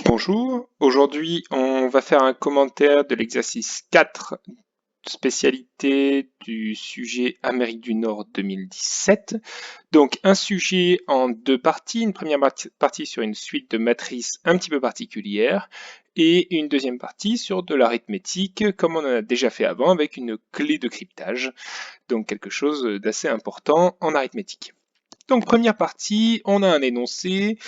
Bonjour, aujourd'hui on va faire un commentaire de l'exercice 4, spécialité du sujet Amérique du Nord 2017. Donc un sujet en deux parties, une première partie sur une suite de matrices un petit peu particulière et une deuxième partie sur de l'arithmétique comme on en a déjà fait avant avec une clé de cryptage, donc quelque chose d'assez important en arithmétique. Donc première partie, on a un énoncé,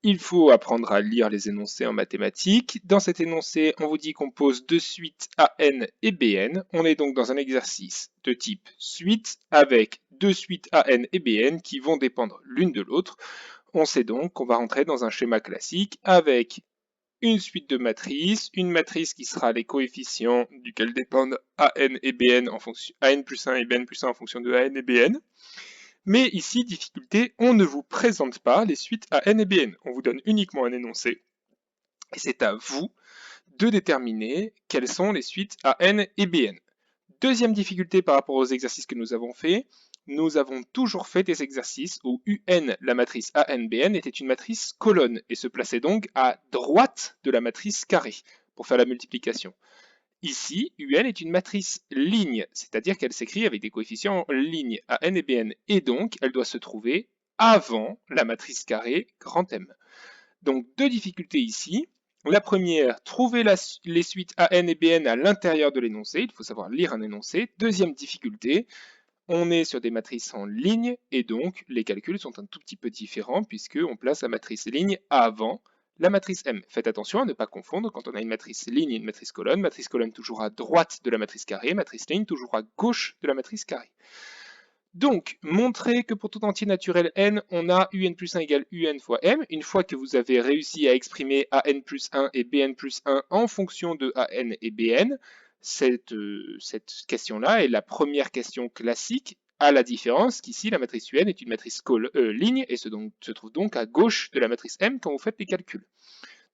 il faut apprendre à lire les énoncés en mathématiques. Dans cet énoncé, on vous dit qu'on pose deux suites AN et BN. On est donc dans un exercice de type suite avec deux suites AN et BN qui vont dépendre l'une de l'autre. On sait donc qu'on va rentrer dans un schéma classique avec une suite de matrices, une matrice qui sera les coefficients duquel dépendent AN et BN en fonction AN plus 1 et BN plus 1 en fonction de AN et BN. Mais ici, difficulté, on ne vous présente pas les suites à n et bn. On vous donne uniquement un énoncé. Et c'est à vous de déterminer quelles sont les suites à n et bn. Deuxième difficulté par rapport aux exercices que nous avons faits, nous avons toujours fait des exercices où UN, la matrice ANBN, était une matrice colonne et se plaçait donc à droite de la matrice carré pour faire la multiplication. Ici, UN est une matrice ligne, c'est-à-dire qu'elle s'écrit avec des coefficients en ligne à n et bn, et donc elle doit se trouver avant la matrice carrée grand M. Donc deux difficultés ici. La première, trouver les suites AN et BN à l'intérieur de l'énoncé, il faut savoir lire un énoncé. Deuxième difficulté, on est sur des matrices en ligne, et donc les calculs sont un tout petit peu différents, puisqu'on place la matrice ligne avant la matrice M. Faites attention à ne pas confondre quand on a une matrice ligne et une matrice colonne toujours à droite de la matrice carrée, matrice ligne toujours à gauche de la matrice carrée. Donc, montrez que pour tout entier naturel n, on a un plus 1 égale un fois m. Une fois que vous avez réussi à exprimer an plus 1 et bn plus 1 en fonction de an et bn, cette question-là est la première question classique, à la différence qu'ici la matrice un est une matrice ligne et se trouve donc à gauche de la matrice m quand vous faites les calculs.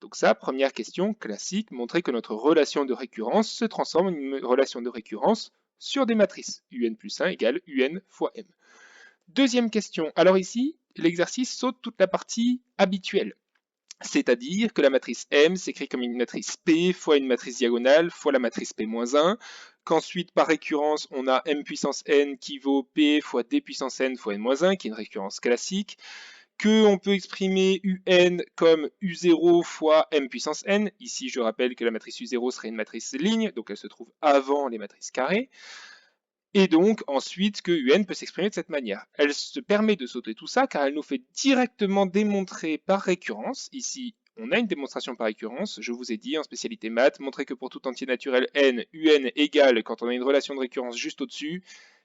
Donc ça, première question classique, montrer que notre relation de récurrence se transforme en une relation de récurrence sur des matrices. Un plus 1 égale un fois m. Deuxième question. Alors ici, l'exercice saute toute la partie habituelle. C'est-à-dire que la matrice M s'écrit comme une matrice P fois une matrice diagonale fois la matrice P-1, qu'ensuite par récurrence on a M puissance N qui vaut P fois D puissance N fois N-1, qui est une récurrence classique, qu'on peut exprimer UN comme U0 fois M puissance N. Ici, je rappelle que la matrice U0 serait une matrice ligne, donc elle se trouve avant les matrices carrées. Et donc, ensuite, que UN peut s'exprimer de cette manière. Elle se permet de sauter tout ça, car elle nous fait directement démontrer par récurrence. Ici, on a une démonstration par récurrence. Je vous ai dit, en spécialité maths, montrer que pour tout entier naturel n, UN égale, quand on a une relation de récurrence juste au-dessus,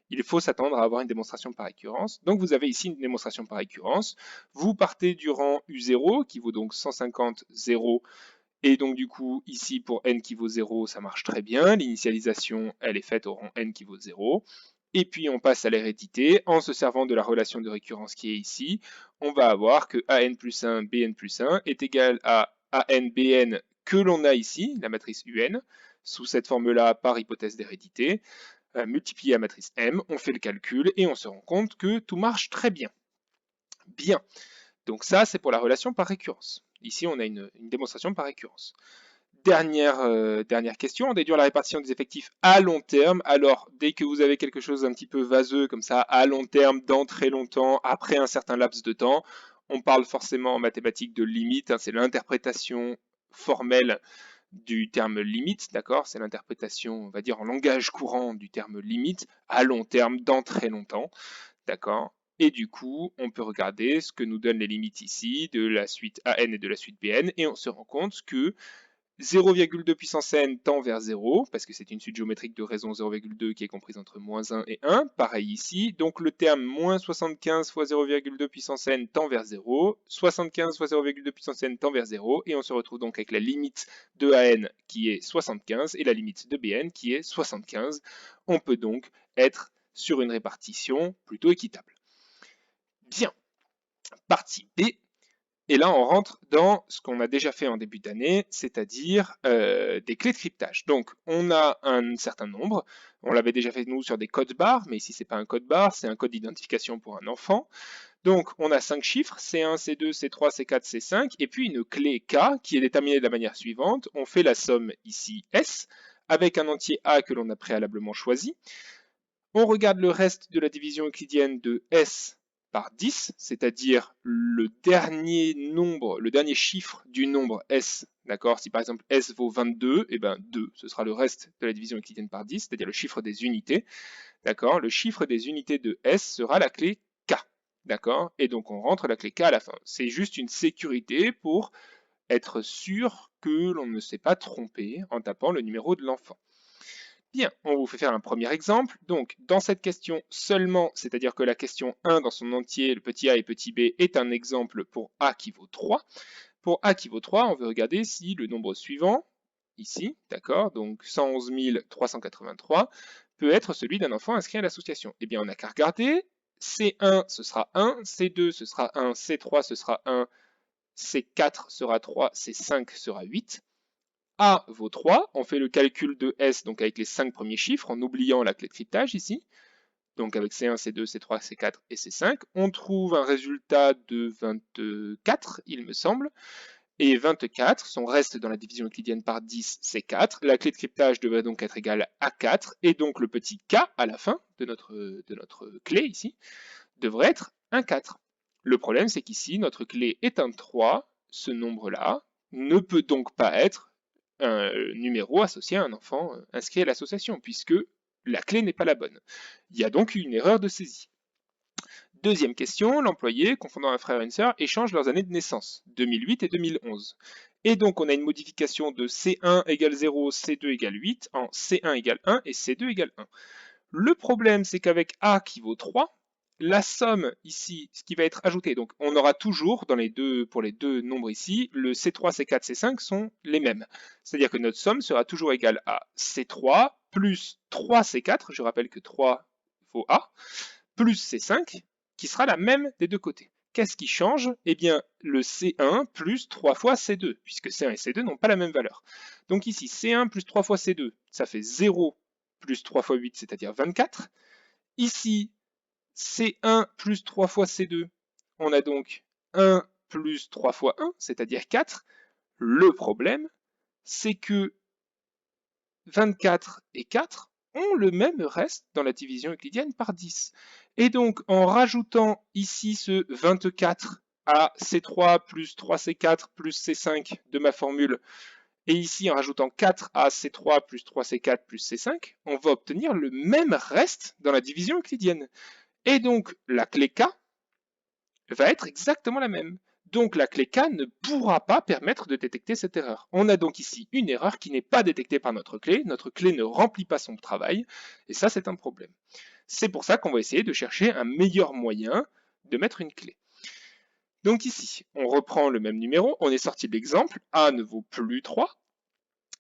il faut s'attendre à avoir une démonstration par récurrence. Donc vous avez ici une démonstration par récurrence. Vous partez du rang U0, qui vaut donc 150, 0. Et donc du coup, ici pour n qui vaut 0, ça marche très bien. L'initialisation, elle est faite au rang n qui vaut 0. Et puis on passe à l'hérédité. En se servant de la relation de récurrence qui est ici, on va avoir que an plus 1, bn plus 1 est égal à an bn que l'on a ici, la matrice un, sous cette forme-là par hypothèse d'hérédité, multiplié à matrice M, on fait le calcul et on se rend compte que tout marche très bien. Bien. Donc ça, c'est pour la relation par récurrence. Ici, on a une démonstration par récurrence. Dernière question, déduire la répartition des effectifs à long terme. Alors, dès que vous avez quelque chose d'un petit peu vaseux comme ça, à long terme, dans très longtemps, après un certain laps de temps, on parle forcément en mathématiques de limite, hein, c'est l'interprétation formelle du terme limite, d'accord? C'est l'interprétation, on va dire, en langage courant du terme limite, à long terme, dans très longtemps, d'accord? Et du coup, on peut regarder ce que nous donnent les limites ici de la suite AN et de la suite BN, et on se rend compte que 0,2 puissance n tend vers 0, parce que c'est une suite géométrique de raison 0,2 qui est comprise entre moins 1 et 1. Pareil ici, donc le terme moins 75 fois 0,2 puissance n tend vers 0, 75 fois 0,2 puissance n tend vers 0, et on se retrouve donc avec la limite de AN qui est 75 et la limite de BN qui est 75. On peut donc être sur une répartition plutôt équitable. Bien, partie B. Et là, on rentre dans ce qu'on a déjà fait en début d'année, c'est-à-dire des clés de cryptage. Donc, on a un certain nombre. On l'avait déjà fait, nous, sur des codes barres, mais ici, ce n'est pas un code barre, c'est un code d'identification pour un enfant. Donc, on a 5 chiffres, C1, C2, C3, C4, C5, et puis une clé K qui est déterminée de la manière suivante. On fait la somme ici S, avec un entier A que l'on a préalablement choisi. On regarde le reste de la division euclidienne de S par 10, c'est-à-dire le dernier nombre, le dernier chiffre du nombre S. D'accord? Si par exemple S vaut 22, et ben 2, ce sera le reste de la division euclidienne par 10, c'est-à-dire le chiffre des unités. D'accord? Le chiffre des unités de S sera la clé K. D'accord? Et donc on rentre la clé K à la fin. C'est juste une sécurité pour être sûr que l'on ne s'est pas trompé en tapant le numéro de l'enfant. Bien, on vous fait faire un premier exemple. Donc, dans cette question seulement, c'est-à-dire que la question 1 dans son entier, le petit a et petit b, est un exemple pour a qui vaut 3. Pour a qui vaut 3, on veut regarder si le nombre suivant, ici, d'accord, donc 111 383, peut être celui d'un enfant inscrit à l'association. Eh bien, on n'a qu'à regarder. C1, ce sera 1, C2, ce sera 1, C3, ce sera 1, C4 sera 3, C5 sera 8. A vaut 3, on fait le calcul de S donc avec les 5 premiers chiffres en oubliant la clé de cryptage ici. Donc avec C1, C2, C3, C4 et C5, on trouve un résultat de 24, il me semble. Et 24, son reste dans la division euclidienne par 10, c'est 4. La clé de cryptage devrait donc être égale à 4. Et donc le petit K à la fin de notre clé ici devrait être un 4. Le problème, c'est qu'ici, notre clé est un 3. Ce nombre-là ne peut donc pas être un numéro associé à un enfant inscrit à l'association, puisque la clé n'est pas la bonne. Il y a donc une erreur de saisie. Deuxième question, l'employé, confondant un frère et une sœur, échangent leurs années de naissance, 2008 et 2011. Et donc on a une modification de C1 égale 0, C2 égale 8 en C1 égale 1 et C2 égale 1. Le problème, c'est qu'avec A qui vaut 3, la somme ici, ce qui va être ajouté, donc on aura toujours, pour les deux nombres ici, le C3, C4, C5 sont les mêmes. C'est-à-dire que notre somme sera toujours égale à C3 plus 3C4, je rappelle que 3 vaut A, plus C5, qui sera la même des deux côtés. Qu'est-ce qui change? Eh bien, le C1 plus 3 fois C2, puisque C1 et C2 n'ont pas la même valeur. Donc ici, C1 plus 3 fois C2, ça fait 0 plus 3 fois 8, c'est-à-dire 24. Ici, C1 plus 3 fois C2, on a donc 1 plus 3 fois 1, c'est-à-dire 4. Le problème, c'est que 24 et 4 ont le même reste dans la division euclidienne par 10. Et donc, en rajoutant ici ce 24 à C3 plus 3C4 plus C5 de ma formule, et ici en rajoutant 4 à C3 plus 3C4 plus C5, on va obtenir le même reste dans la division euclidienne. Et donc, la clé K va être exactement la même. Donc la clé K ne pourra pas permettre de détecter cette erreur. On a donc ici une erreur qui n'est pas détectée par notre clé ne remplit pas son travail, et ça c'est un problème. C'est pour ça qu'on va essayer de chercher un meilleur moyen de mettre une clé. Donc ici, on reprend le même numéro, on est sorti de l'exemple, A ne vaut plus 3,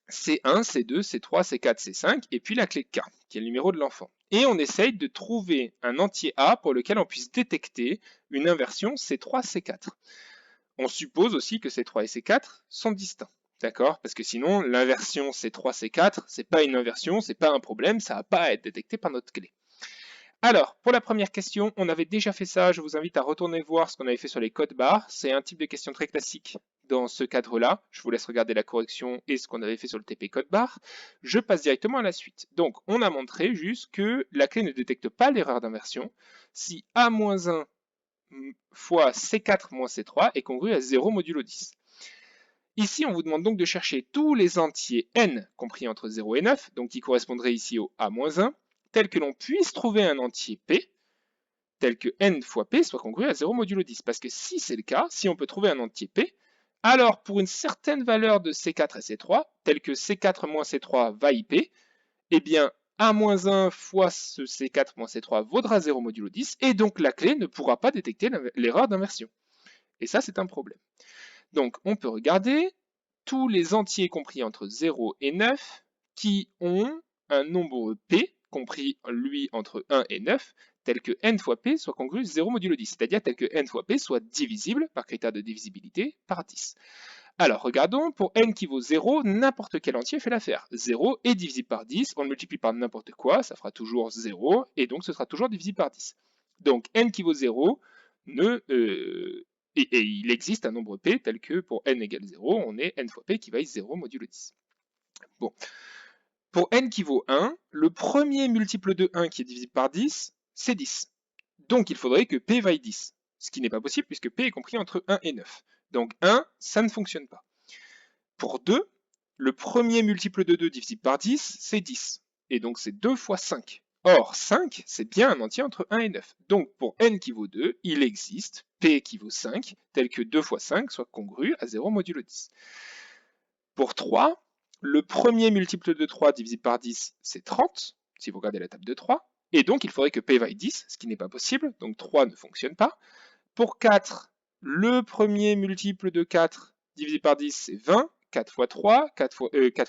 C1, C2, C3, C4, C5, et puis la clé K, qui est le numéro de l'enfant. Et on essaye de trouver un entier A pour lequel on puisse détecter une inversion C3, C4. On suppose aussi que C3 et C4 sont distincts. D'accord? Parce que sinon, l'inversion C3, C4, c'est pas une inversion, c'est pas un problème, ça va pas être détecté par notre clé. Alors, pour la première question, on avait déjà fait ça, je vous invite à retourner voir ce qu'on avait fait sur les codes barres. C'est un type de question très classique dans ce cadre-là. Je vous laisse regarder la correction et ce qu'on avait fait sur le TP code barre. Je passe directement à la suite. Donc, on a montré juste que la clé ne détecte pas l'erreur d'inversion si A-1 fois C4 moins C3 est congru à 0 modulo 10. Ici, on vous demande donc de chercher tous les entiers n compris entre 0 et 9, donc qui correspondraient ici au A-1, tel que l'on puisse trouver un entier P, tel que n fois P soit congru à 0 modulo 10. Parce que si c'est le cas, si on peut trouver un entier P, alors pour une certaine valeur de C4 et C3, tel que C4 moins C3 va IP, eh bien A-1 fois ce C4 moins C3 vaudra 0 modulo 10, et donc la clé ne pourra pas détecter l'erreur d'inversion. Et ça, c'est un problème. Donc, on peut regarder tous les entiers compris entre 0 et 9 qui ont un nombre P, compris lui entre 1 et 9, tel que n fois P soit congru 0 modulo 10, c'est-à-dire tel que n fois P soit divisible, par critère de divisibilité, par 10. Alors, regardons, pour n qui vaut 0, n'importe quel entier fait l'affaire. 0 est divisible par 10, on le multiplie par n'importe quoi, ça fera toujours 0, et donc ce sera toujours divisible par 10. Donc, n qui vaut 0, et il existe un nombre p tel que pour n égale 0, on est n fois p qui vaille 0 modulo 10. Bon. Pour n qui vaut 1, le premier multiple de 1 qui est divisible par 10, c'est 10. Donc il faudrait que p vaille 10. Ce qui n'est pas possible puisque p est compris entre 1 et 9. Donc 1, ça ne fonctionne pas. Pour 2, le premier multiple de 2 divisible par 10, c'est 10. Et donc c'est 2 fois 5. Or, 5, c'est bien un entier entre 1 et 9. Donc pour n qui vaut 2, il existe p qui vaut 5, tel que 2 fois 5 soit congru à 0 modulo 10. Pour 3, le premier multiple de 3 divisé par 10, c'est 30, si vous regardez la table de 3. Et donc, il faudrait que p vaille 10, ce qui n'est pas possible, donc 3 ne fonctionne pas. Pour 4, le premier multiple de 4 divisé par 10, c'est 20. 4 fois 3, 4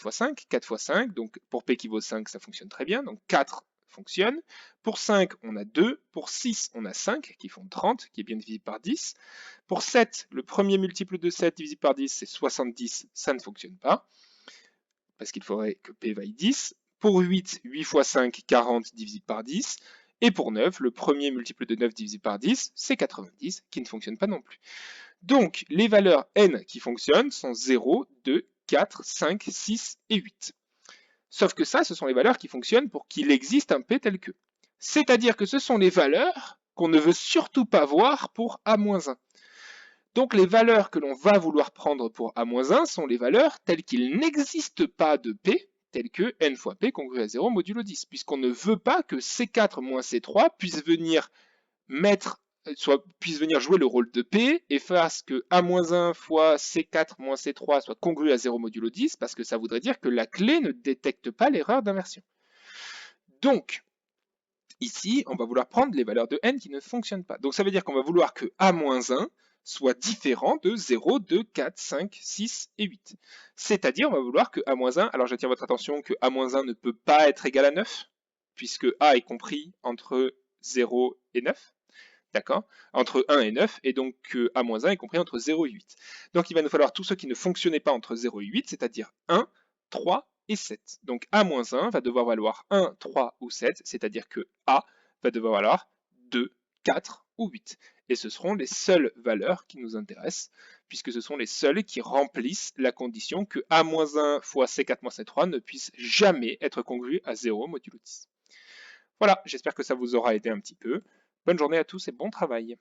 fois 5, 4 fois 5, donc pour p qui vaut 5, ça fonctionne très bien, donc 4 fonctionne. Pour 5, on a 2. Pour 6, on a 5, qui font 30, qui est bien divisé par 10. Pour 7, le premier multiple de 7 divisé par 10, c'est 70, ça ne fonctionne pas, parce qu'il faudrait que p vaille 10. Pour 8, 8 fois 5, 40 divisé par 10. Et pour 9, le premier multiple de 9 divisé par 10, c'est 90, qui ne fonctionne pas non plus. Donc, les valeurs n qui fonctionnent sont 0, 2, 4, 5, 6 et 8. Sauf que ça, ce sont les valeurs qui fonctionnent pour qu'il existe un p tel que. C'est-à-dire que ce sont les valeurs qu'on ne veut surtout pas voir pour a-1. Donc les valeurs que l'on va vouloir prendre pour a-1 sont les valeurs telles qu'il n'existe pas de p, telles que n fois p congru à 0 modulo 10, puisqu'on ne veut pas que C4 moins C3 puisse venir jouer le rôle de P et fasse que A-1 fois C4 moins C3 soit congru à 0 modulo 10, parce que ça voudrait dire que la clé ne détecte pas l'erreur d'inversion. Donc, ici, on va vouloir prendre les valeurs de n qui ne fonctionnent pas. Donc ça veut dire qu'on va vouloir que A-1 soit différent de 0, 2, 4, 5, 6 et 8. C'est-à-dire, on va vouloir que A-1, alors j'attire votre attention que A-1 ne peut pas être égal à 9, puisque A est compris entre 0 et 9. D'accord? Entre 1 et 9, et donc A-1 est compris entre 0 et 8. Donc il va nous falloir tous ceux qui ne fonctionnaient pas entre 0 et 8, c'est-à-dire 1, 3 et 7. Donc A-1 va devoir valoir 1, 3 ou 7, c'est-à-dire que A va devoir valoir 2, 4 ou 8. Et ce seront les seules valeurs qui nous intéressent, puisque ce sont les seules qui remplissent la condition que A-1 fois C4 moins C3 ne puisse jamais être congru à 0 modulo 10. Voilà, j'espère que ça vous aura aidé un petit peu. Bonne journée à tous et bon travail.